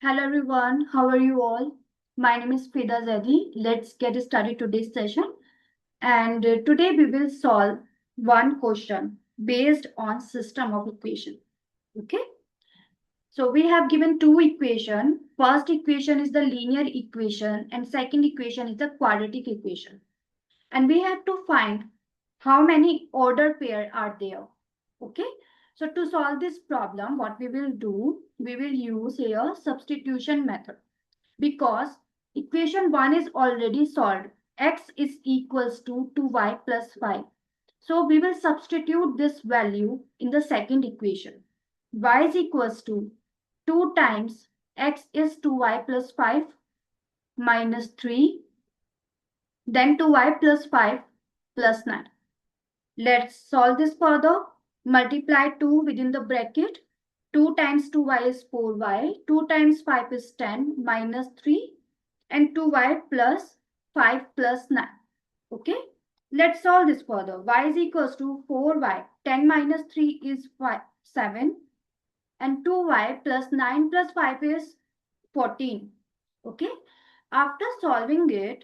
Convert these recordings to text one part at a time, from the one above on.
Hello everyone, how are you all? My name is Fida Zedi. Let's get started today's session. And today we will solve one question based on system of equation. Okay. So we have given two equation. First equation is the linear equation and second equation is the quadratic equation. And we have to find how many order pair are there. Okay. So to solve this problem, what we will do, we will use here substitution method. Because equation 1 is already solved. X is equals to 2y plus 5. So we will substitute this value in the second equation. Y is equals to 2 times x is 2y plus 5 minus 3. Then 2y plus 5 plus 9. Let's solve this further. Multiply 2 within the bracket. 2 times 2y is 4y. 2 times 5 is 10 minus 3. And 2y plus 5 plus 9. Okay. Let's solve this further. Y is equals to 4y. 10 minus 3 is 7. And 2y plus 9 plus 5 is 14. Okay. After solving it,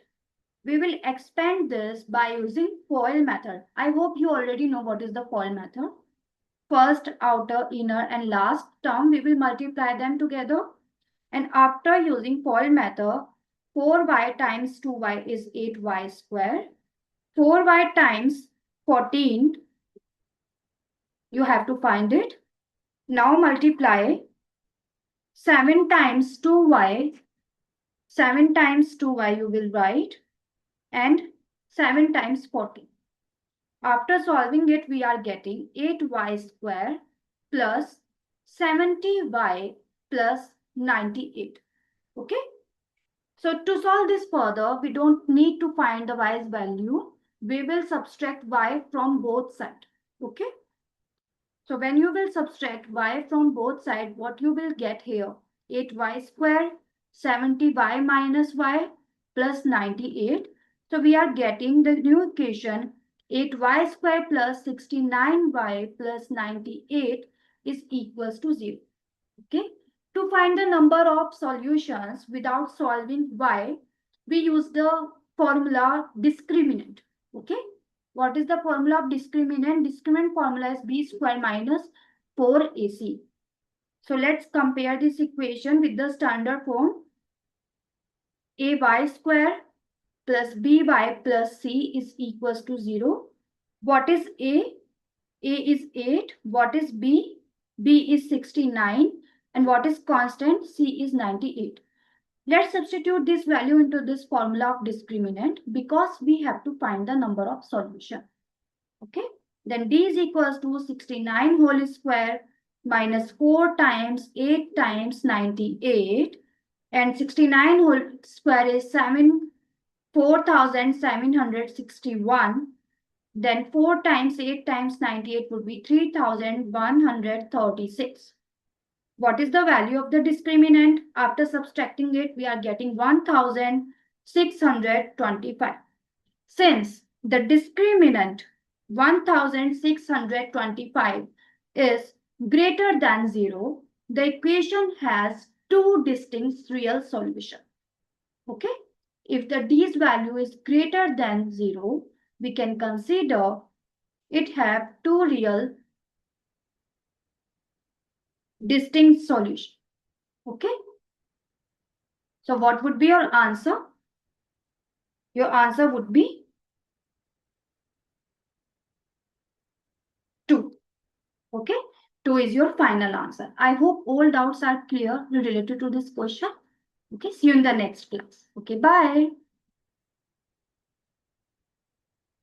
we will expand this by using FOIL method. I hope you already know what is the FOIL method. First, outer, inner and last term, we will multiply them together. And after using FOIL method, 4y times 2y is 8y square. 4y times 14, you have to find it. Now multiply 7 times 2y. 7 times 2y you will write. And 7 times 14. After solving it, we are getting 8y square plus 70y plus 98. Okay. So to solve this further, we don't need to find the y's value. We will subtract y from both sides. Okay. So when you will subtract y from both sides, what you will get here? 8y square, 70y minus y plus 98. So we are getting the new equation 8y square plus 69y plus 98 is equals to 0. Okay. To find the number of solutions without solving y, we use the formula discriminant. Okay. What is the formula of discriminant? Discriminant formula is b square minus 4ac. So let's compare this equation with the standard form. Ay square plus by plus c is equals to 0. What is a? A is 8. What is b? B is 69. And what is constant? C is 98. Let's substitute this value into this formula of discriminant because we have to find the number of solution. Okay. Then d is equals to 69 whole square minus 4 times 8 times 98. And 69 whole square is 4,761. Then 4 times 8 times 98 would be 3,136. What is the value of the discriminant? After subtracting it, we are getting 1,625. Since the discriminant 1,625 is greater than 0, the equation has two distinct real solutions. Okay? If the d's value is greater than 0, we can consider it have two real distinct solutions. Okay? So what would be your answer? Your answer would be 2. Okay? 2 is your final answer. I hope all doubts are clear related to this question. Okay? See you in the next class. Okay? Bye.